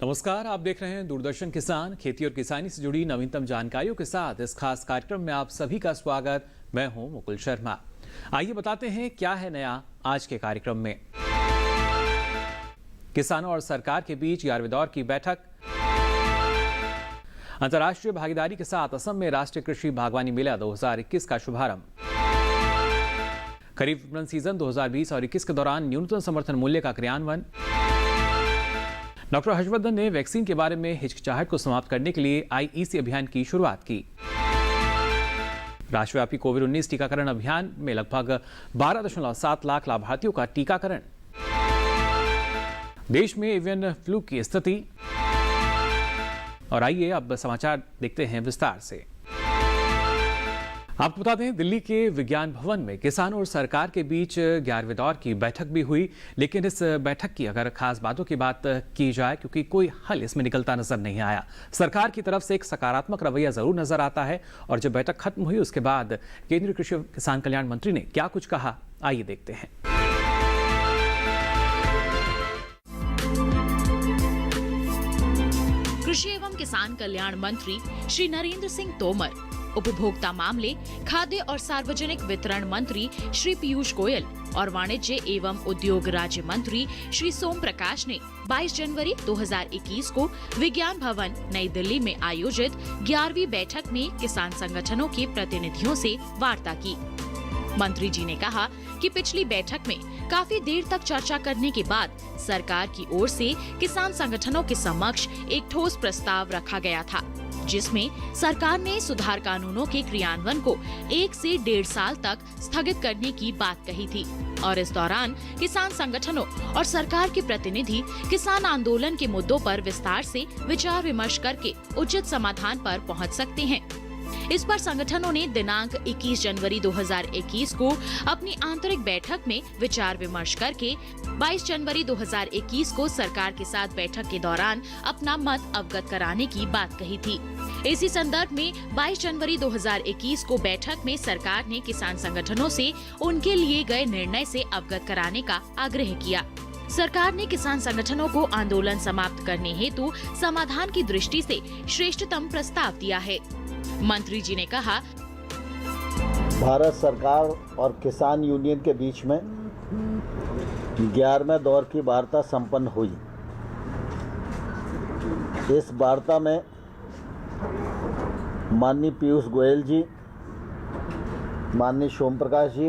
नमस्कार, आप देख रहे हैं दूरदर्शन किसान। खेती और किसानी से जुड़ी नवीनतम जानकारियों के साथ इस खास कार्यक्रम में आप सभी का स्वागत। मैं हूं मुकुल शर्मा। आइए बताते हैं क्या है नया आज के कार्यक्रम में। किसानों और सरकार के बीच 11वें दौर की बैठक। अंतर्राष्ट्रीय भागीदारी के साथ असम में राष्ट्रीय कृषि बागवानी मेला 2021 का शुभारंभ। खरीफ विपणन सीजन 2020 और 21 के दौरान न्यूनतम समर्थन मूल्य का क्रियान्वयन। डॉक्टर हर्षवर्धन ने वैक्सीन के बारे में हिचकिचाहट को समाप्त करने के लिए IEC अभियान की शुरुआत की। राष्ट्रव्यापी कोविड-19 टीकाकरण अभियान में लगभग 12.7 लाख लाभार्थियों का टीकाकरण। देश में एवियन फ्लू की स्थिति। और आइए अब समाचार देखते हैं विस्तार से। आपको बता दें, दिल्ली के विज्ञान भवन में किसानों और सरकार के बीच 11वें दौर की बैठक भी हुई, लेकिन इस बैठक की अगर खास बातों की बात की जाए, क्योंकि कोई हल इसमें निकलता नजर नहीं आया। सरकार की तरफ से एक सकारात्मक रवैया जरूर नजर आता है। और जब बैठक खत्म हुई उसके बाद केंद्रीय कृषि और किसान कल्याण मंत्री ने क्या कुछ कहा, आइए देखते हैं। कृषि एवं किसान कल्याण मंत्री श्री नरेंद्र सिंह तोमर, उपभोक्ता मामले, खाद्य और सार्वजनिक वितरण मंत्री श्री पीयूष गोयल और वाणिज्य एवं उद्योग राज्य मंत्री श्री सोम प्रकाश ने 22 जनवरी 2021 को विज्ञान भवन नई दिल्ली में आयोजित 11वीं बैठक में किसान संगठनों के प्रतिनिधियों से वार्ता की। मंत्री जी ने कहा कि पिछली बैठक में काफी देर तक चर्चा करने के बाद सरकार की ओर से किसान संगठनों के समक्ष एक ठोस प्रस्ताव रखा गया था, जिसमें सरकार ने सुधार कानूनों के क्रियान्वयन को 1 से 1.5 साल तक स्थगित करने की बात कही थी। और इस दौरान किसान संगठनों और सरकार के प्रतिनिधि किसान आंदोलन के मुद्दों पर विस्तार से विचार विमर्श करके उचित समाधान पर पहुंच सकते हैं। इस पर संगठनों ने दिनांक 21 जनवरी 2021 को अपनी आंतरिक बैठक में विचार विमर्श करके 22 जनवरी 2021 को सरकार के साथ बैठक के दौरान अपना मत अवगत कराने की बात कही थी। इसी संदर्भ में 22 जनवरी 2021 को बैठक में सरकार ने किसान संगठनों से उनके लिए गए निर्णय से अवगत कराने का आग्रह किया। सरकार ने किसान संगठनों को आंदोलन समाप्त करने हेतु समाधान की दृष्टि से श्रेष्ठतम प्रस्ताव दिया है। मंत्री जी ने कहा, भारत सरकार और किसान यूनियन के बीच में 11वें दौर की वार्ता संपन्न हुई। इस वार्ता में माननीय पीयूष गोयल जी, माननीय सोम प्रकाश जी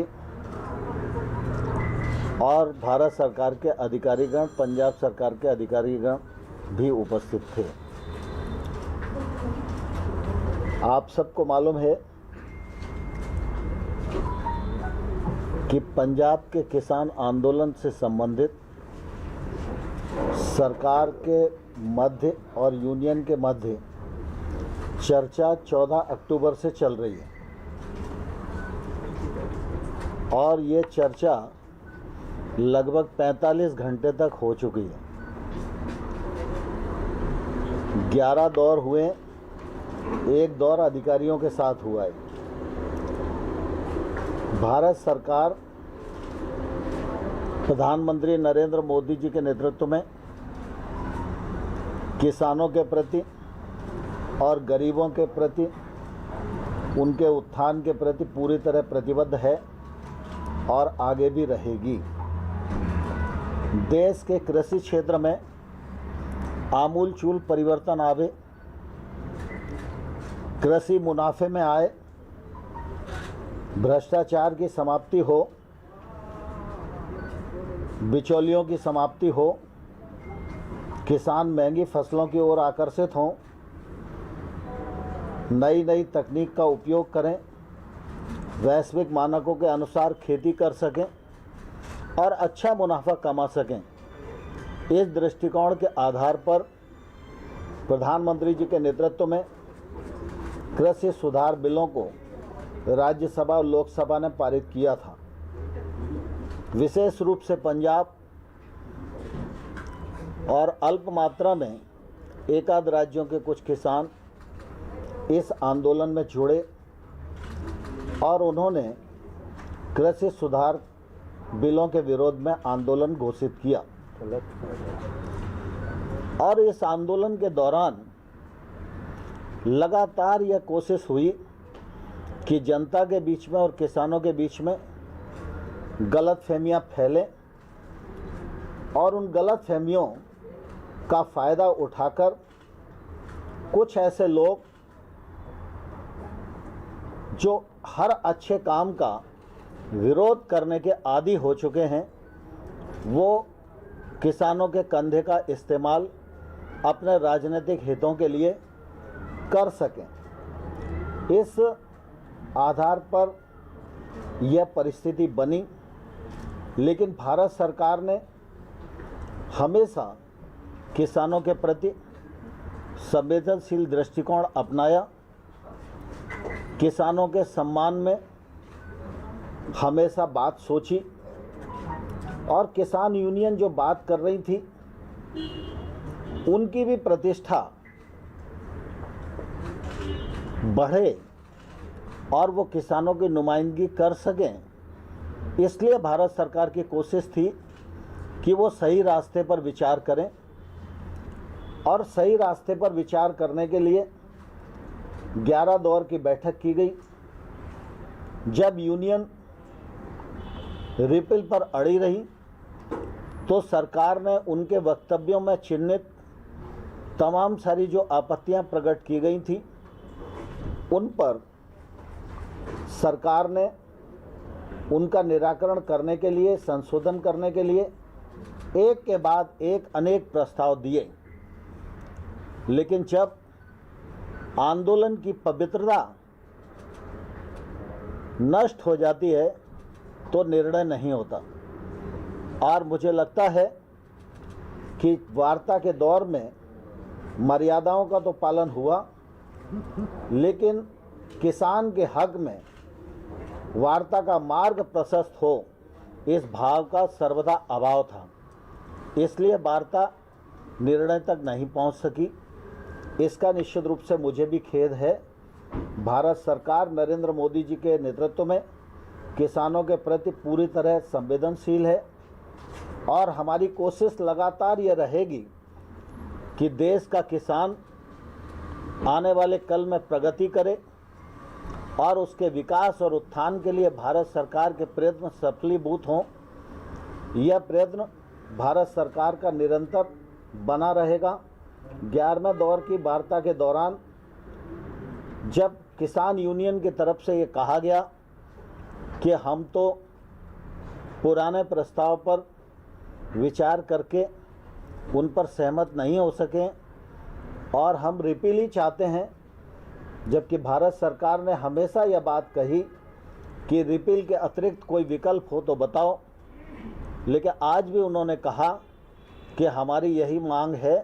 और भारत सरकार के अधिकारीगण, पंजाब सरकार के अधिकारीगण भी उपस्थित थे। आप सबको मालूम है कि पंजाब के किसान आंदोलन से संबंधित सरकार के मध्य और यूनियन के मध्य चर्चा 14 अक्टूबर से चल रही है और ये चर्चा लगभग 45 घंटे तक हो चुकी है। 11 दौर हुए, एक दौर अधिकारियों के साथ हुआ है। भारत सरकार प्रधानमंत्री नरेंद्र मोदी जी के नेतृत्व में किसानों के प्रति और गरीबों के प्रति, उनके उत्थान के प्रति पूरी तरह प्रतिबद्ध है और आगे भी रहेगी। देश के कृषि क्षेत्र में आमूलचूल परिवर्तन आवे, कृषि मुनाफे में आए, भ्रष्टाचार की समाप्ति हो, बिचौलियों की समाप्ति हो, किसान महंगी फसलों की ओर आकर्षित हों, नई नई तकनीक का उपयोग करें, वैश्विक मानकों के अनुसार खेती कर सकें और अच्छा मुनाफा कमा सकें। इस दृष्टिकोण के आधार पर प्रधानमंत्री जी के नेतृत्व में कृषि सुधार बिलों को राज्यसभा और लोकसभा ने पारित किया था। विशेष रूप से पंजाब और अल्प मात्रा में एकाध राज्यों के कुछ किसान इस आंदोलन में जुड़े और उन्होंने कृषि सुधार बिलों के विरोध में आंदोलन घोषित किया। और इस आंदोलन के दौरान लगातार यह कोशिश हुई कि जनता के बीच में और किसानों के बीच में गलतफहमियां फैलें और उन गलतफहमियों का फ़ायदा उठाकर कुछ ऐसे लोग जो हर अच्छे काम का विरोध करने के आदी हो चुके हैं, वो किसानों के कंधे का इस्तेमाल अपने राजनीतिक हितों के लिए कर सकें। इस आधार पर यह परिस्थिति बनी, लेकिन भारत सरकार ने हमेशा किसानों के प्रति संवेदनशील दृष्टिकोण अपनाया। किसानों के सम्मान में हमेशा बात सोची और किसान यूनियन जो बात कर रही थी उनकी भी प्रतिष्ठा बढ़े और वो किसानों की नुमाइंदगी कर सकें। इसलिए भारत सरकार की कोशिश थी कि वो सही रास्ते पर विचार करें और सही रास्ते पर विचार करने के लिए 11 दौर की बैठक की गई। जब यूनियन रिपील पर अड़ी रही तो सरकार ने उनके वक्तव्यों में चिन्हित तमाम सारी जो आपत्तियां प्रकट की गई थी उन पर सरकार ने उनका निराकरण करने के लिए, संशोधन करने के लिए एक के बाद एक अनेक प्रस्ताव दिए। लेकिन जब आंदोलन की पवित्रता नष्ट हो जाती है तो निर्णय नहीं होता। और मुझे लगता है कि वार्ता के दौर में मर्यादाओं का तो पालन हुआ, लेकिन किसान के हक में वार्ता का मार्ग प्रशस्त हो, इस भाव का सर्वदा अभाव था। इसलिए वार्ता निर्णय तक नहीं पहुंच सकी। इसका निश्चित रूप से मुझे भी खेद है। भारत सरकार नरेंद्र मोदी जी के नेतृत्व में किसानों के प्रति पूरी तरह संवेदनशील है और हमारी कोशिश लगातार ये रहेगी कि देश का किसान आने वाले कल में प्रगति करे और उसके विकास और उत्थान के लिए भारत सरकार के प्रयत्न सफलीभूत हों। यह प्रयत्न भारत सरकार का निरंतर बना रहेगा। 11वें दौर की वार्ता के दौरान जब किसान यूनियन की तरफ से ये कहा गया कि हम तो पुराने प्रस्ताव पर विचार करके उन पर सहमत नहीं हो सके और हम रिपील ही चाहते हैं, जबकि भारत सरकार ने हमेशा यह बात कही कि रिपील के अतिरिक्त कोई विकल्प हो तो बताओ, लेकिन आज भी उन्होंने कहा कि हमारी यही मांग है।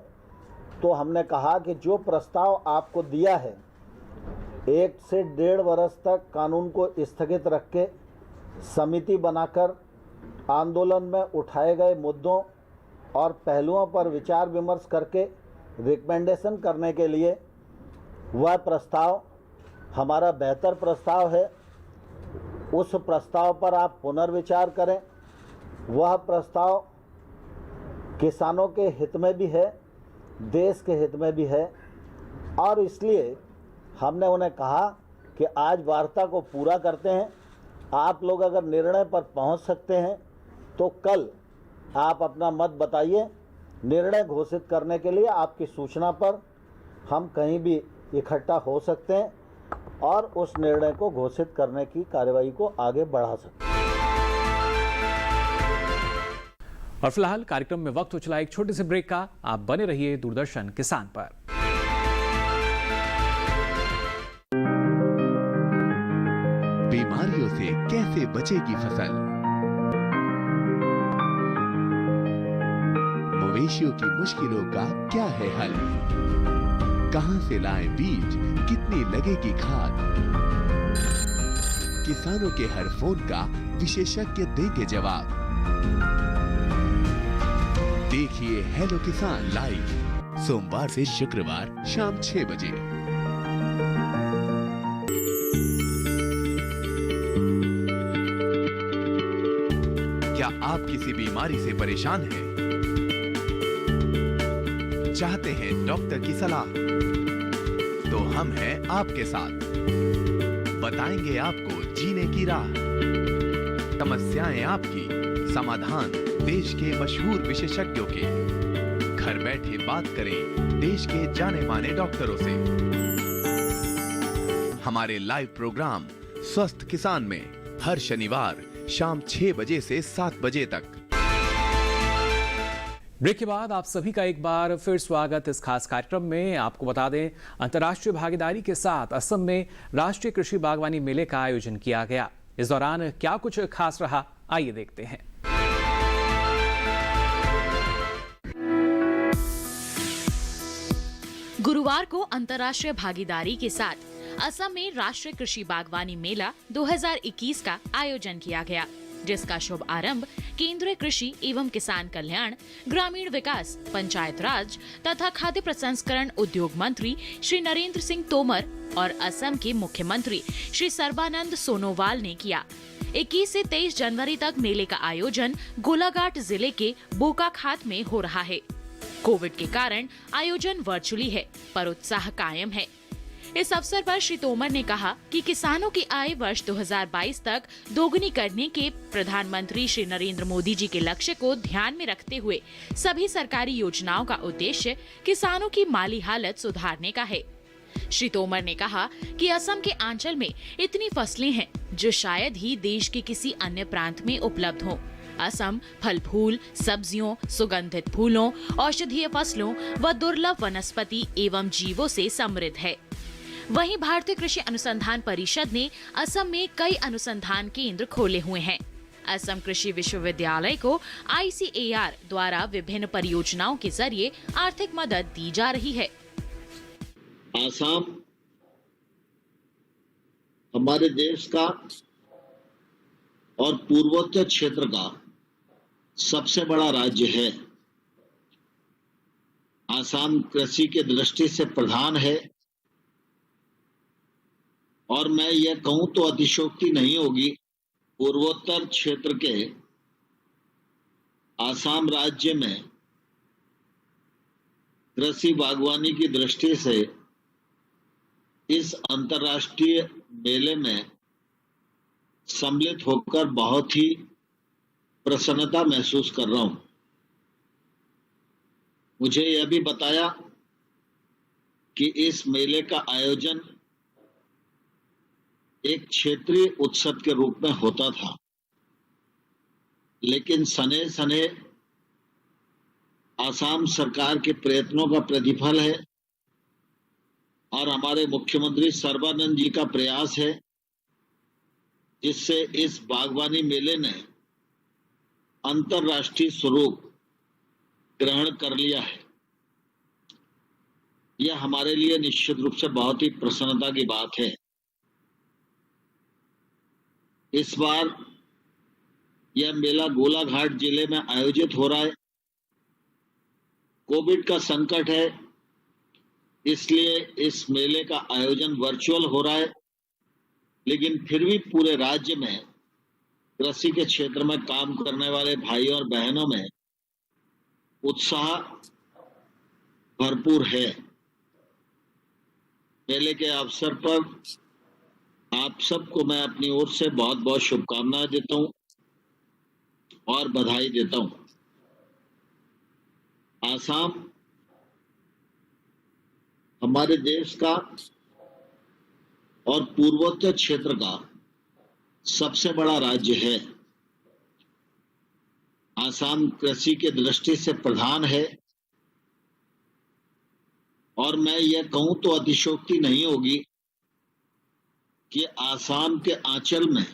तो हमने कहा कि जो प्रस्ताव आपको दिया है 1 से 1.5 वर्ष तक कानून को स्थगित रख के समिति बनाकर आंदोलन में उठाए गए मुद्दों और पहलुओं पर विचार विमर्श करके रिकमेंडेशन करने के लिए वह प्रस्ताव हमारा बेहतर प्रस्ताव है। उस प्रस्ताव पर आप पुनर्विचार करें। वह प्रस्ताव किसानों के हित में भी है, देश के हित में भी है और इसलिए हमने उन्हें कहा कि आज वार्ता को पूरा करते हैं। आप लोग अगर निर्णय पर पहुंच सकते हैं तो कल आप अपना मत बताइए। निर्णय घोषित करने के लिए आपकी सूचना पर हम कहीं भी इकट्ठा हो सकते हैं और उस निर्णय को घोषित करने की कार्रवाई को आगे बढ़ा सकते हैं। और फिलहाल कार्यक्रम में वक्त हो चला एक छोटे से ब्रेक का। आप बने रहिए दूरदर्शन किसान पर। बीमारियों से कैसे बचेगी फसल? मवेशियों की मुश्किलों का क्या है हल? कहां से लाएं बीज, कितनी लगेगी खाद? किसानों के हर फोन का विशेषज्ञ देंगे जवाब। देखिए हेलो किसान लाइव सोमवार से शुक्रवार शाम 6 बजे। क्या आप किसी बीमारी से परेशान हैं? चाहते हैं डॉक्टर की सलाह, तो हम हैं आपके साथ। बताएंगे आपको जीने की राह, समस्याएं आपकी, समाधान देश के मशहूर विशेषज्ञों के। घर बैठे बात करें देश के जाने माने डॉक्टरों से। हमारे लाइव प्रोग्राम स्वस्थ किसान में हर शनिवार शाम 6 बजे से 7 बजे तक। ब्रेक के बाद आप सभी का एक बार फिर स्वागत इस खास कार्यक्रम में। आपको बता दें, अंतर्राष्ट्रीय भागीदारी के साथ असम में राष्ट्रीय कृषि बागवानी मेले का आयोजन किया गया। इस दौरान क्या कुछ खास रहा, आइए देखते हैं। गुरुवार को अंतर्राष्ट्रीय भागीदारी के साथ असम में राष्ट्रीय कृषि बागवानी मेला 2021 का आयोजन किया गया, जिसका शुभ आरंभ केंद्रीय कृषि एवं किसान कल्याण, ग्रामीण विकास, पंचायत राज तथा खाद्य प्रसंस्करण उद्योग मंत्री श्री नरेंद्र सिंह तोमर और असम के मुख्यमंत्री श्री सर्बानंद सोनोवाल ने किया। 21 से 23 जनवरी तक मेले का आयोजन गोलाघाट जिले के बोकाखात में हो रहा है। कोविड के कारण आयोजन वर्चुअली है, पर उत्साह कायम है। इस अवसर पर श्री तोमर ने कहा कि किसानों की आय वर्ष 2022 तक दोगुनी करने के प्रधानमंत्री श्री नरेंद्र मोदी जी के लक्ष्य को ध्यान में रखते हुए सभी सरकारी योजनाओं का उद्देश्य किसानों की माली हालत सुधारने का है। श्री तोमर ने कहा कि असम के आंचल में इतनी फसलें हैं जो शायद ही देश के किसी अन्य प्रांत में उपलब्ध हों। असम फल फूल, सब्जियों, सुगंधित फूलों, औषधीय फसलों व दुर्लभ वनस्पति एवं जीवों से समृद्ध है। वहीं भारतीय कृषि अनुसंधान परिषद ने असम में कई अनुसंधान केंद्र खोले हुए हैं। असम कृषि विश्वविद्यालय को ICAR द्वारा विभिन्न परियोजनाओं के जरिए आर्थिक मदद दी जा रही है। आसाम हमारे देश का और पूर्वोत्तर क्षेत्र का सबसे बड़ा राज्य है। आसाम कृषि के दृष्टि से प्रधान है, और मैं यह कहूं तो अतिशयोक्ति नहीं होगी, पूर्वोत्तर क्षेत्र के आसाम राज्य में कृषि बागवानी की दृष्टि से इस अंतर्राष्ट्रीय मेले में सम्मिलित होकर बहुत ही प्रसन्नता महसूस कर रहा हूं। मुझे यह भी बताया कि इस मेले का आयोजन एक क्षेत्रीय उत्सव के रूप में होता था, लेकिन सने सने आसाम सरकार के प्रयत्नों का प्रतिफल है और हमारे मुख्यमंत्री सर्बानंद जी का प्रयास है, जिससे इस बागवानी मेले ने अंतर्राष्ट्रीय स्वरूप ग्रहण कर लिया है। यह हमारे लिए निश्चित रूप से बहुत ही प्रसन्नता की बात है। इस बार यह मेला गोलाघाट जिले में आयोजित हो रहा है। कोविड का संकट है, इसलिए इस मेले का आयोजन वर्चुअल हो रहा है, लेकिन फिर भी पूरे राज्य में कृषि के क्षेत्र में काम करने वाले भाइयों और बहनों में उत्साह भरपूर है। मेले के अवसर पर आप सबको मैं अपनी ओर से बहुत बहुत शुभकामनाएं देता हूं और बधाई देता हूं। आसाम हमारे देश का और पूर्वोत्तर क्षेत्र का सबसे बड़ा राज्य है। आसाम कृषि के दृष्टि से प्रधान है, और मैं यह कहूं तो अतिशयोक्ति नहीं होगी कि आसाम के आंचल में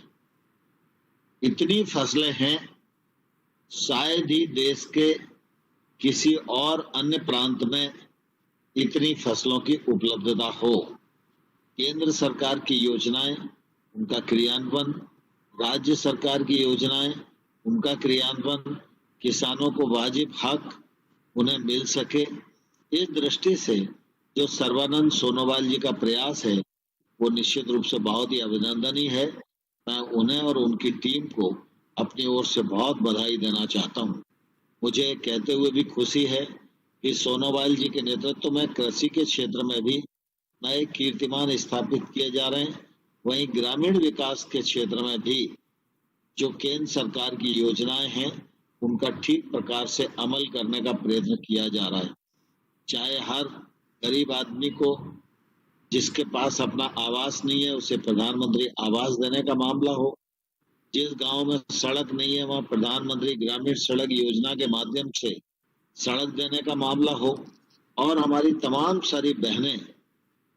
इतनी फसलें हैं, शायद ही देश के किसी और अन्य प्रांत में इतनी फसलों की उपलब्धता हो। केंद्र सरकार की योजनाएं, उनका क्रियान्वयन, राज्य सरकार की योजनाएं, उनका क्रियान्वयन, किसानों को वाजिब हक उन्हें मिल सके, इस दृष्टि से जो सर्बानंद सोनोवाल जी का प्रयास है वो निश्चित रूप से बहुत ही अभिनंदनीय है। मैं उन्हें और उनकी टीम को अपनी ओर से बहुत बधाई देना चाहता हूं। मुझे कहते हुए भी खुशी है कि सोनोवाल जी के नेतृत्व में कृषि के क्षेत्र में भी नए कीर्तिमान स्थापित किए जा रहे हैं। वहीं ग्रामीण विकास के क्षेत्र में भी जो केंद्र सरकार की योजनाएं हैं उनका ठीक प्रकार से अमल करने का प्रयत्न किया जा रहा है। चाहे हर गरीब आदमी को जिसके पास अपना आवास नहीं है उसे प्रधानमंत्री आवास देने का मामला हो, जिस गांव में सड़क नहीं है वहां प्रधानमंत्री ग्रामीण सड़क योजना के माध्यम से सड़क देने का मामला हो, और हमारी तमाम सारी बहनें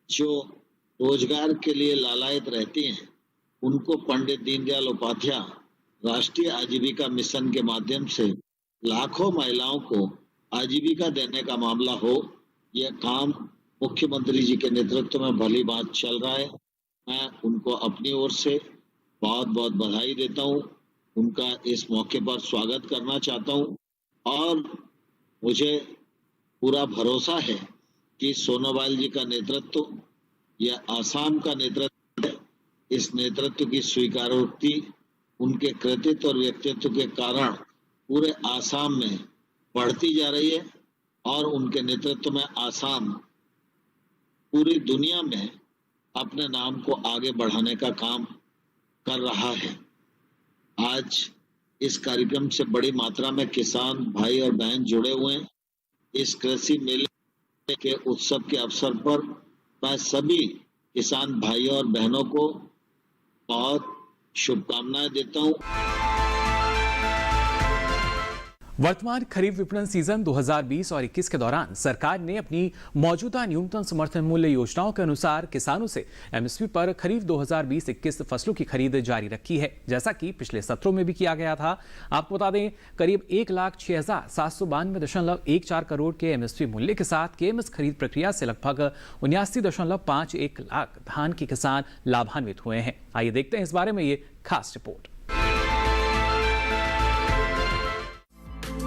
जो रोजगार के लिए लालायित रहती हैं उनको पंडित दीनदयाल उपाध्याय राष्ट्रीय आजीविका मिशन के माध्यम से लाखों महिलाओं को आजीविका देने का मामला हो, यह काम मुख्यमंत्री जी के नेतृत्व में भली बात चल रहा है। मैं उनको अपनी ओर से बहुत बहुत बधाई देता हूं, उनका इस मौके पर स्वागत करना चाहता हूं और मुझे पूरा भरोसा है कि सोनोवाल जी का नेतृत्व या आसाम का नेतृत्व, इस नेतृत्व की स्वीकारोक्ति उनके कृतित्व और व्यक्तित्व के कारण पूरे आसाम में बढ़ती जा रही है और उनके नेतृत्व में आसाम पूरी दुनिया में अपने नाम को आगे बढ़ाने का काम कर रहा है। आज इस कार्यक्रम से बड़ी मात्रा में किसान भाई और बहन जुड़े हुए हैं। इस कृषि मेले के उत्सव के अवसर पर मैं सभी किसान भाइयों और बहनों को बहुत शुभकामनाएं देता हूं। वर्तमान खरीफ विपणन सीजन 2020 और 21 के दौरान सरकार ने अपनी मौजूदा न्यूनतम समर्थन मूल्य योजनाओं के अनुसार किसानों से एमएसपी पर खरीफ 2020-21 फसलों की खरीद जारी रखी है, जैसा कि पिछले सत्रों में भी किया गया था। आपको बता दें, करीब 1,06,792.14 करोड़ के एमएसपी मूल्य के साथ केएमएस खरीद प्रक्रिया से लगभग 79.51 लाख धान के किसान लाभान्वित हुए हैं। आइए देखते हैं इस बारे में ये खास रिपोर्ट।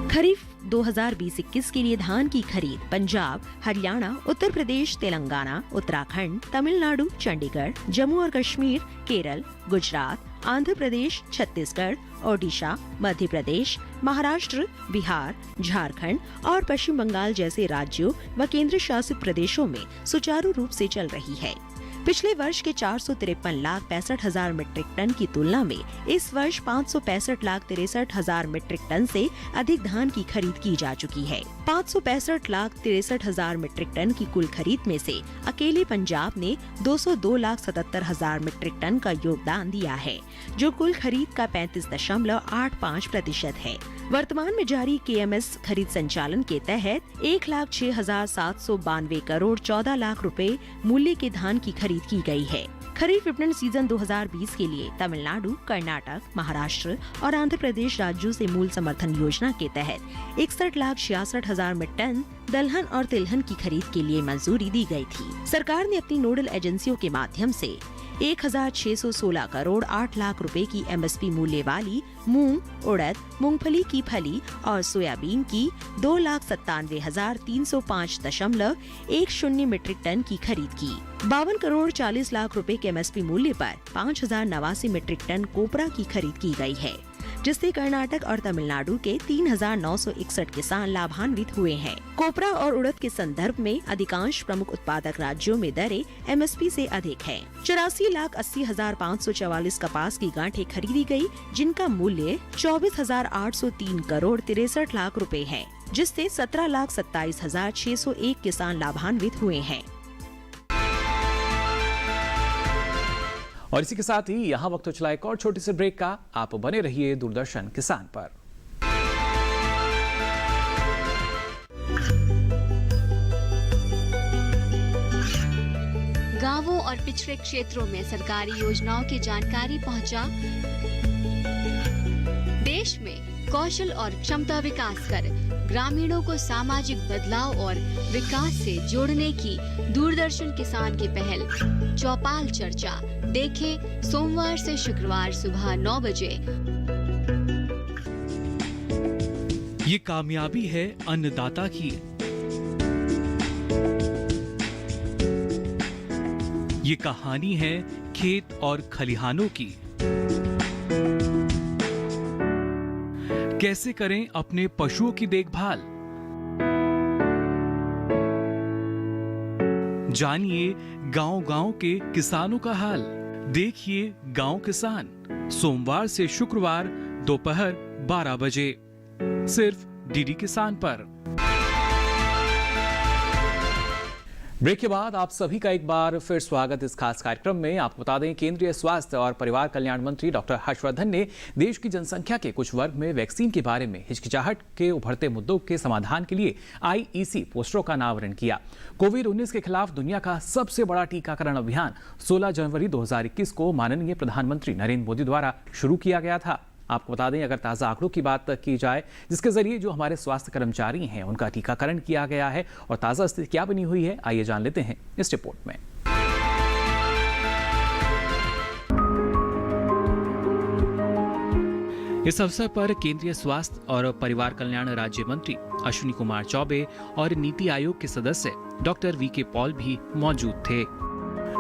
खरीफ 2020-21 के लिए धान की खरीद पंजाब, हरियाणा, उत्तर प्रदेश, तेलंगाना, उत्तराखंड, तमिलनाडु, चंडीगढ़, जम्मू और कश्मीर, केरल, गुजरात, आंध्र प्रदेश, छत्तीसगढ़, ओडिशा, मध्य प्रदेश, महाराष्ट्र, बिहार, झारखंड और पश्चिम बंगाल जैसे राज्यों व केंद्र शासित प्रदेशों में सुचारू रूप से चल रही है। पिछले वर्ष के 453,65,000 मीट्रिक टन की तुलना में इस वर्ष 565,63,000 मीट्रिक टन से अधिक धान की खरीद की जा चुकी है। 565,63,000 मीट्रिक टन की कुल खरीद में से अकेले पंजाब ने 202,77,000 मीट्रिक टन का योगदान दिया है, जो कुल खरीद का 35.85% है। वर्तमान में जारी केएमएस खरीद संचालन के तहत 1,06,792 करोड़ 14 लाख रुपए मूल्य के धान की खरीद की गई है। खरीफ विपणन सीजन 2020 के लिए तमिलनाडु, कर्नाटक, महाराष्ट्र और आंध्र प्रदेश राज्यों से मूल समर्थन योजना के तहत 61,66,000 मीट्रिक टन दलहन और तिलहन की खरीद के लिए मंजूरी दी गई थी। सरकार ने अपनी नोडल एजेंसियों के माध्यम से 1,616 करोड़ 8 लाख रुपए की एमएसपी मूल्य वाली मूंग, उड़द, मूंगफली की फली और सोयाबीन की 2,97,305.10 मीट्रिक टन की खरीद की। 52 करोड़ 40 लाख रुपए के एमएसपी मूल्य पर 5,089 मीट्रिक टन कोपरा की खरीद की गई है, जिससे कर्नाटक और तमिलनाडु के 3,961 किसान लाभान्वित हुए हैं। कोपरा और उड़द के संदर्भ में अधिकांश प्रमुख उत्पादक राज्यों में दरें एमएसपी से अधिक है। 84,80,544 कपास की गांठें खरीदी गई, जिनका मूल्य 24,803 करोड़ 63 लाख रुपए है, जिससे 17,27,601 किसान लाभान्वित हुए हैं। और इसी के साथ ही यहाँ वक्त हो चला एक और छोटी सी ब्रेक का। आप बने रहिए दूरदर्शन किसान पर। गांवों और पिछड़े क्षेत्रों में सरकारी योजनाओं की जानकारी पहुंचा। देश में कौशल और क्षमता विकास कर ग्रामीणों को सामाजिक बदलाव और विकास से जोड़ने की दूरदर्शन किसान की पहल चौपाल चर्चा देखें सोमवार से शुक्रवार सुबह 9 बजे। ये कामयाबी है अन्नदाता की, ये कहानी है खेत और खलिहानों की। कैसे करें अपने पशुओं की देखभाल, जानिए गांव-गांव के किसानों का हाल। देखिए गांव किसान, सोमवार से शुक्रवार दोपहर 12 बजे, सिर्फ डीडी किसान पर। ब्रेक के बाद आप सभी का एक बार फिर स्वागत इस खास कार्यक्रम में। आपको बता दें, केंद्रीय स्वास्थ्य और परिवार कल्याण मंत्री डॉक्टर हर्षवर्धन ने देश की जनसंख्या के कुछ वर्ग में वैक्सीन के बारे में हिचकिचाहट के उभरते मुद्दों के समाधान के लिए IEC पोस्टरों का अनावरण किया। कोविड-19 के खिलाफ दुनिया का सबसे बड़ा टीकाकरण अभियान 16 जनवरी 2021 को माननीय प्रधानमंत्री नरेंद्र मोदी द्वारा शुरू किया गया था। आपको बता दें, अगर ताज़ा आंकड़ों की बात की जाए, जिसके जरिए जो हमारे स्वास्थ्य कर्मचारी हैं उनका टीकाकरण किया गया है और ताज़ा स्थिति क्या बनी हुई है, आइए जान लेते हैं इस रिपोर्ट में। इस अवसर पर केंद्रीय स्वास्थ्य और परिवार कल्याण राज्य मंत्री अश्विनी कुमार चौबे और नीति आयोग के सदस्य डॉक्टर VK पॉल भी मौजूद थे।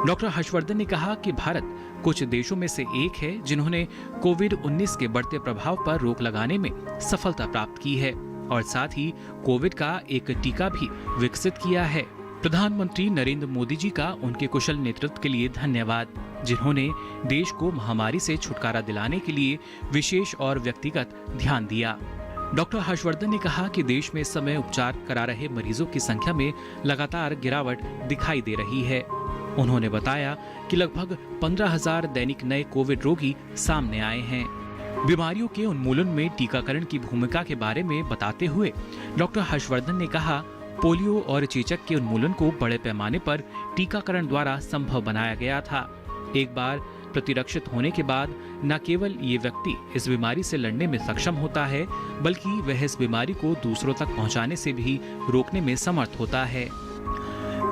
डॉक्टर हर्षवर्धन ने कहा कि भारत कुछ देशों में से एक है जिन्होंने कोविड-19 के बढ़ते प्रभाव पर रोक लगाने में सफलता प्राप्त की है और साथ ही कोविड का एक टीका भी विकसित किया है। प्रधानमंत्री नरेंद्र मोदी जी का उनके कुशल नेतृत्व के लिए धन्यवाद, जिन्होंने देश को महामारी से छुटकारा दिलाने के लिए विशेष और व्यक्तिगत ध्यान दिया। डॉक्टर हर्षवर्धन ने कहा कि देश में इस समय उपचार करा रहे मरीजों की संख्या में लगातार गिरावट दिखाई दे रही है। उन्होंने बताया कि लगभग 15,000 दैनिक नए कोविड रोगी सामने आए हैं। बीमारियों के उन्मूलन में टीकाकरण की भूमिका के बारे में बताते हुए डॉक्टर हर्षवर्धन ने कहा, पोलियो और चेचक के उन्मूलन को बड़े पैमाने पर टीकाकरण द्वारा संभव बनाया गया था। एक बार प्रतिरक्षित होने के बाद न केवल ये व्यक्ति इस बीमारी से लड़ने में सक्षम होता है, बल्कि वह इस बीमारी को दूसरों तक पहुंचाने से भी रोकने में समर्थ होता है।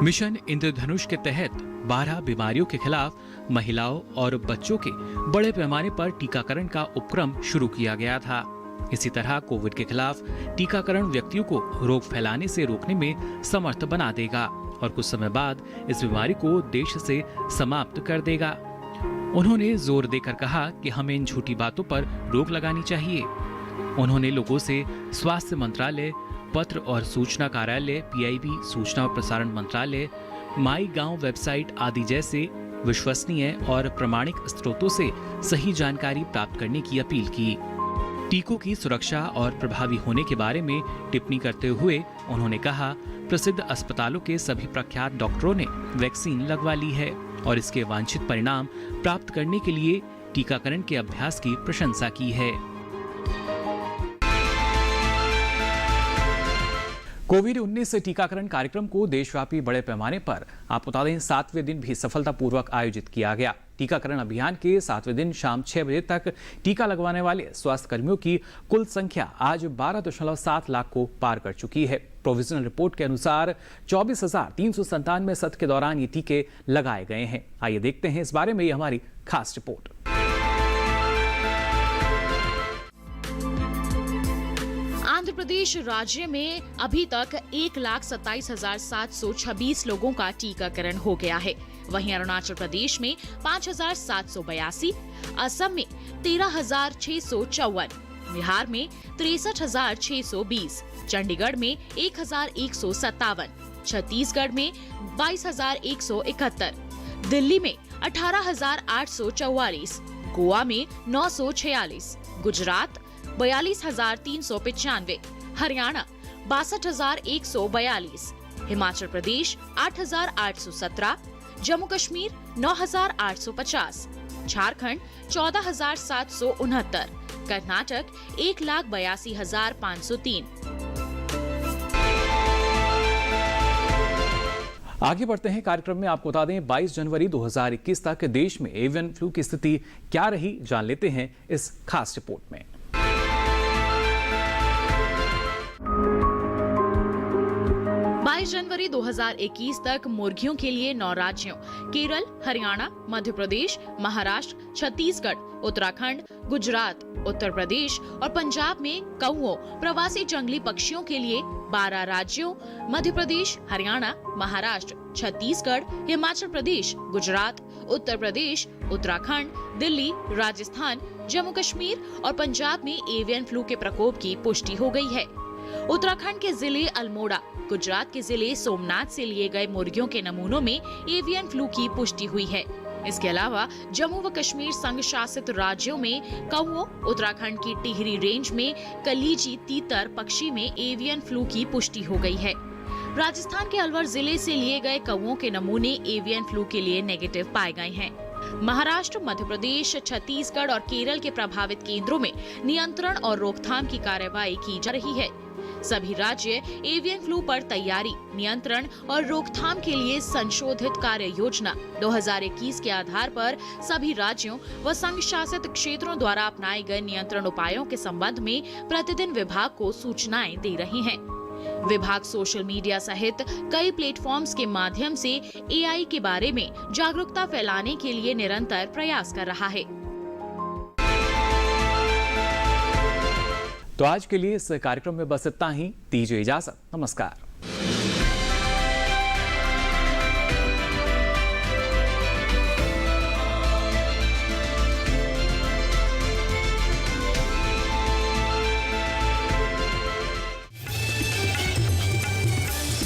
मिशन इंद्रधनुष के तहत 12 बीमारियों के खिलाफ महिलाओं और बच्चों के बड़े पैमाने पर टीकाकरण का उपक्रम शुरू किया गया था। इसी तरह कोविड के खिलाफ टीकाकरण व्यक्तियों को रोग फैलाने से रोकने में समर्थ बना देगा और कुछ समय बाद इस बीमारी को देश से समाप्त कर देगा। उन्होंने जोर देकर कहा कि हमें इन झूठी बातों पर रोक लगानी चाहिए। उन्होंने लोगों से स्वास्थ्य मंत्रालय, पत्र और सूचना कार्यालय, PIB, सूचना और प्रसारण मंत्रालय, माई गांव वेबसाइट आदि जैसे विश्वसनीय और प्रमाणिक स्रोतों से सही जानकारी प्राप्त करने की अपील की। टीकों की सुरक्षा और प्रभावी होने के बारे में टिप्पणी करते हुए उन्होंने कहा, प्रसिद्ध अस्पतालों के सभी प्रख्यात डॉक्टरों ने वैक्सीन लगवा ली है और इसके वांछित परिणाम प्राप्त करने के लिए टीकाकरण के अभ्यास की प्रशंसा की है। कोविड-19 टीकाकरण कार्यक्रम को देशव्यापी बड़े पैमाने पर आपको बता दें 7वें दिन भी सफलतापूर्वक आयोजित किया गया। टीकाकरण अभियान के 7वें दिन शाम 6 बजे तक टीका लगवाने वाले स्वास्थ्य कर्मियों की कुल संख्या आज 12.7 लाख को पार कर चुकी है। प्रोविजनल रिपोर्ट के अनुसार 24,397 सत्र के दौरान ये टीके लगाए गए हैं। आइए देखते हैं इस बारे में ये हमारी खास रिपोर्ट। आंध्र प्रदेश राज्य में अभी तक 1,27,726 लोगों का टीकाकरण हो गया है। वहीं अरुणाचल प्रदेश में 5,782, असम में 13,654, बिहार में 63,620, चंडीगढ़ में 1,157, छत्तीसगढ़ में 22,171, दिल्ली में 18,844, गोवा में 946, गुजरात 42,395, हरियाणा 62,142, हिमाचल प्रदेश 8,817, जम्मू कश्मीर 9,850, झारखंड 14,769, कर्नाटक 1,82,503। आगे बढ़ते हैं कार्यक्रम में। आपको बता दें 22 जनवरी 2021 तक देश में एवियन फ्लू की स्थिति क्या रही, जान लेते हैं इस खास रिपोर्ट में। 22 जनवरी 2021 तक मुर्गियों के लिए 9 राज्यों केरल, हरियाणा, मध्य प्रदेश, महाराष्ट्र, छत्तीसगढ़, उत्तराखंड, गुजरात, उत्तर प्रदेश और पंजाब में कौओं, प्रवासी जंगली पक्षियों के लिए 12 राज्यों मध्य प्रदेश, हरियाणा, महाराष्ट्र, छत्तीसगढ़, हिमाचल प्रदेश, गुजरात, उत्तर प्रदेश, उत्तराखंड, दिल्ली, राजस्थान, जम्मू कश्मीर और पंजाब में एवियन फ्लू के प्रकोप की पुष्टि हो गई है। उत्तराखंड के जिले अल्मोड़ा, गुजरात के जिले सोमनाथ से लिए गए मुर्गियों के नमूनों में एवियन फ्लू की पुष्टि हुई है। इसके अलावा जम्मू व कश्मीर संघ शासित राज्यों में कौओं, उत्तराखंड की टिहरी रेंज में कलीजी तीतर पक्षी में एवियन फ्लू की पुष्टि हो गई है। राजस्थान के अलवर जिले से लिए गए कौओं के नमूने एवियन फ्लू के लिए नेगेटिव पाए गए हैं। महाराष्ट्र, मध्य प्रदेश, छत्तीसगढ़ और केरल के प्रभावित केंद्रों में नियंत्रण और रोकथाम की कार्रवाई की जा रही है। सभी राज्य एवियन फ्लू पर तैयारी, नियंत्रण और रोकथाम के लिए संशोधित कार्य योजना 2021 के आधार पर सभी राज्यों व संघ शासित क्षेत्रों द्वारा अपनाए गए नियंत्रण उपायों के संबंध में प्रतिदिन विभाग को सूचनाएं दे रहे हैं। विभाग सोशल मीडिया सहित कई प्लेटफॉर्म्स के माध्यम से एआई के बारे में जागरूकता फैलाने के लिए निरंतर प्रयास कर रहा है। तो आज के लिए इस कार्यक्रम में बस इतना ही। दीजिए इजाजत। नमस्कार।